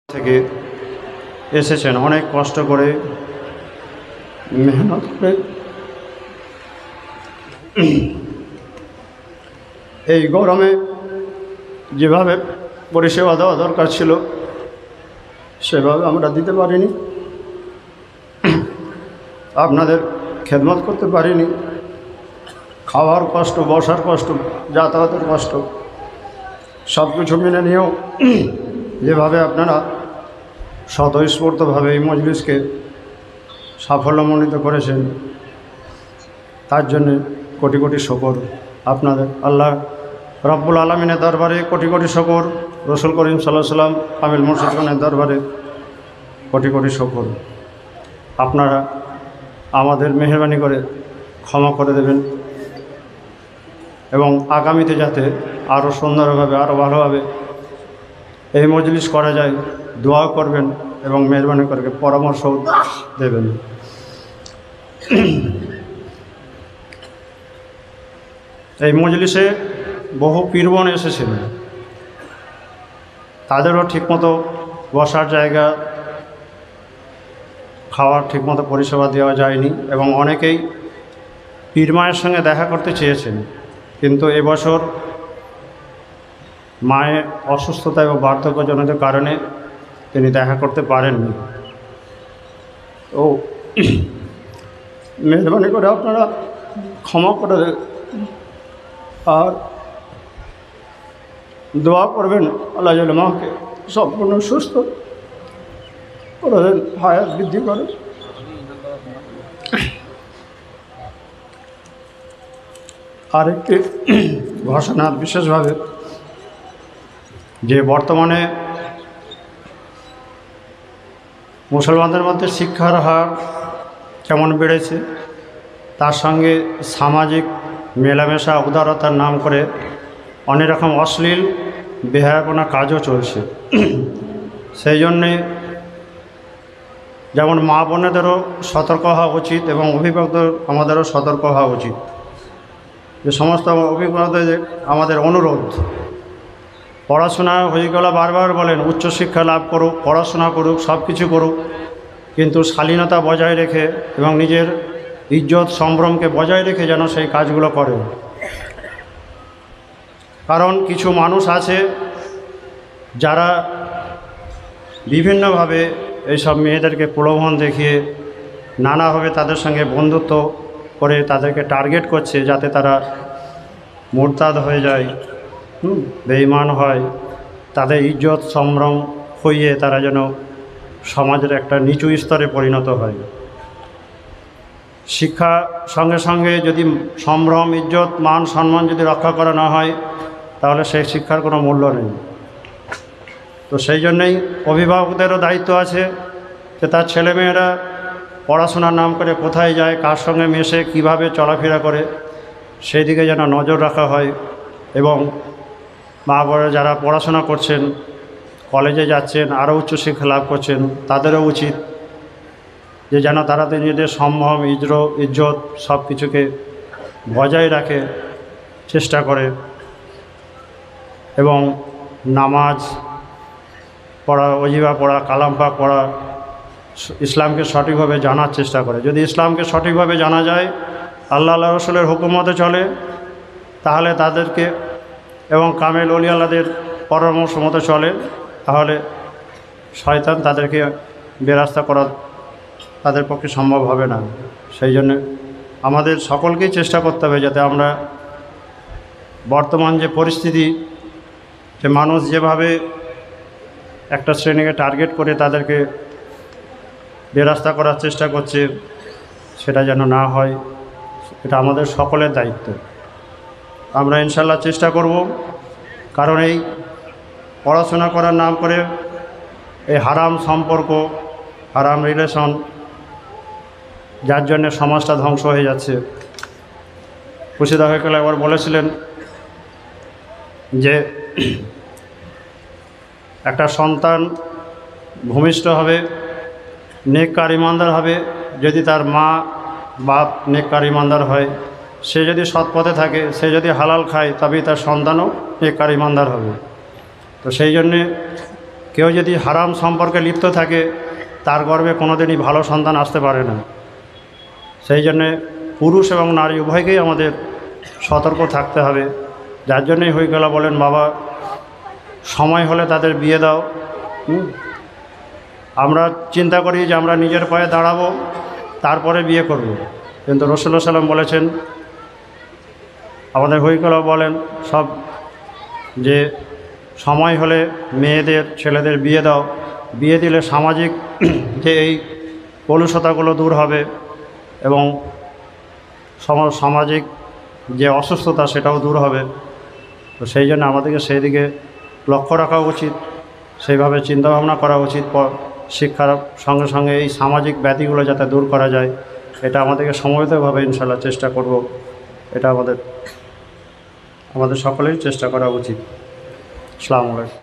থেকে এসেছেন অনেক কষ্ট করে মেহনত করে এই গরমে যেভাবে পরিষেবা দেওয়া দরকার ছিল সেভাবে আমরা দিতে পারিনি, আপনাদের খেদমত করতে পারিনি। খাওয়ার কষ্ট, বসার কষ্ট, যাতায়াতের কষ্ট সব কিছু মেনে নিয়েও যেভাবে আপনারা স্বতঃস্ফূর্তভাবে এই মজলিসকে সাফল্যমণ্ডিত করেছেন তার জন্যে কোটি কোটি শুকর আপনাদের। আল্লাহ রব্বুল আলমিনের দরবারে কোটি কোটি শুকর, রসুল করিম সাল্লাল্লাহু আলাইহি ওয়াসাল্লাম কামিল মুর্শিদগণের দরবারে কোটি কোটি শুকর। আপনারা আমাদের মেহরবানি করে ক্ষমা করে দেবেন এবং আগামীতে যাতে আরও সুন্দরভাবে আরও ভালোভাবে এই মজলিস করা যায় দোয়া করবেন এবং মেহরবানি করে পরামর্শ দেবেন। এই মজলিসে বহু পীরগণ এসেছিলেন, তাদেরও ঠিকমতো বসার জায়গা, খাওয়ার ঠিকমতো পরিষেবা দেওয়া যায়নি এবং অনেকেই পীর মায়ের সঙ্গে দেখা করতে চেয়েছেন, কিন্তু এবছর মায়ের অসুস্থতা এবং বার্ধক্যজনিত কারণে তিনি দেখা করতে পারেননি। তো মেহরবানি করে আপনারা ক্ষমা করে আর দোয়া করবেন আল্লাহ যেন মাকে সম্পূর্ণ সুস্থ করে দেন, হায়াত বৃদ্ধি করে। আরেকটি ঘোষণা বিশেষভাবে যে বর্তমানে মুসলমানদের মধ্যে শিক্ষার হার কেমন বেড়েছে, তার সঙ্গে সামাজিক মেলামেশা উদারতার নাম করে অনেক রকম অশ্লীল বেহায়াপনা কাজও চলছে। সেই জন্যে যেমন মা বোনেদেরও সতর্ক হওয়া উচিত এবং অভিভাবকদের আমাদেরও সতর্ক হওয়া উচিত। যে সমস্ত অভিভাবকদের আমাদের অনুরোধ, পড়াশোনা হয়ে গেলে বারবার বলেন উচ্চশিক্ষা লাভ করুক, পড়াশোনা করুক, সব কিছু করুক, কিন্তু শালীনতা বজায় রেখে এবং নিজের ইজ্জত সম্ভ্রমকে বজায় রেখে যেন সেই কাজগুলো করে। কারণ কিছু মানুষ আছে যারা বিভিন্নভাবে এইসব মেয়েদেরকে প্রলোভন দেখিয়ে নানাভাবে তাদের সঙ্গে বন্ধুত্ব করে তাদেরকে টার্গেট করছে যাতে তারা মুরতাদ হয়ে যায়, বেঈমান হয়, তাদের ইজ্জত সম্ভ্রম হইয়ে তারা যেন সমাজের একটা নিচু স্তরে পরিণত হয়। শিক্ষা সঙ্গে সঙ্গে যদি সম্ভ্রম, ইজ্জত, মান, সম্মান যদি রক্ষা করা না হয় তাহলে সেই শিক্ষার কোনো মূল্য নেই। তো সেই জন্যেই অভিভাবকদেরও দায়িত্ব আছে যে তার ছেলেমেয়েরা পড়াশোনার নাম করে কোথায় যায়, কার সঙ্গে মেশে, কিভাবে চলাফেরা করে, সেই দিকে যেন নজর রাখা হয়। এবং মা বাবা যারা পড়াশোনা করছেন, কলেজে যাচ্ছেন, আরও উচ্চশিক্ষা লাভ করছেন, তাদেরও উচিত যে যেন তারা নিজেদের সম্ভ্রম, ইজ্জত সব কিছুকে বজায় রাখে, চেষ্টা করে এবং নামাজ পড়া, ওজিফা পড়া, কালাম পাক পড়া, ইসলামকে সঠিকভাবে জানার চেষ্টা করে। যদি ইসলামকে সঠিকভাবে জানা যায়, আল্লাহ রসুলের হুকুমতে চলে, তাহলে তাদেরকে এবং কামেল ওলি আল্লাহদের পরামর্শ মতো চলে, তাহলে শয়তান তাদেরকে বেরাস্তা করা তাদের পক্ষে সম্ভব হবে না। সেই জন্য আমাদের সকলকেই চেষ্টা করতে হবে যাতে আমরা বর্তমান যে পরিস্থিতি, যে মানুষ যেভাবে একটা শ্রেণীকে টার্গেট করে তাদেরকে বেরাস্তা করার চেষ্টা করছে, সেটা যেন না হয়, এটা আমাদের সকলের দায়িত্ব। আমরা ইনশাল্লাহ চেষ্টা করব, কারণ এই পড়াশোনা করার নাম করে এই হারাম সম্পর্ক, হারাম রিলেশন, যার জন্যে সমাজটা ধ্বংস হয়ে যাচ্ছে। খুশিদা হয়ে গেলে একবার বলেছিলেন যে একটা সন্তান ভূমিষ্ঠ হবে, নেককার ইমানদার হবে যদি তার মা বাপ নেককার ইমানদার হয়, সে যদি সৎ পথে থাকে, সে যদি হালাল খায়, তবেই তার সন্তানও নেককার ইমানদার হবে। তো সেই জন্যে কেউ যদি হারাম সম্পর্কে লিপ্ত থাকে তার গর্ভে কোনোদিনই ভালো সন্তান আসতে পারে না। সেই জন্যে পুরুষ এবং নারী উভয়কেই আমাদের সতর্ক থাকতে হবে। যার জন্যই হয়ে গেল বলেন, বাবা সময় হলে তাদের বিয়ে দাও। আমরা চিন্তা করি যে আমরা নিজের পায়ে দাঁড়াবো তারপরে বিয়ে করব, কিন্তু রাসূলুল্লাহ সাল্লাল্লাহু আলাইহি ওয়াসাল্লাম বলেছেন, আমাদের হইকলা বলেন সব, যে সময় হলে মেয়েদের ছেলেদের বিয়ে দাও। বিয়ে দিলে সামাজিক যে এই কলুষতাগুলো দূর হবে এবং সামাজিক যে অসুস্থতা সেটাও দূর হবে। তো সেই জন্য আমাদেরকে সেই দিকে লক্ষ্য রাখা উচিত, সেইভাবে চিন্তাভাবনা করা উচিত। শিক্ষার সঙ্গে সঙ্গে এই সামাজিক ব্যাধিগুলো যাতে দূর করা যায়, এটা আমাদেরকে সমবেতভাবে ইনশাআল্লাহ চেষ্টা করব। এটা আমাদের সকলেরই চেষ্টা করা উচিত। আসসালামু আলাইকুম।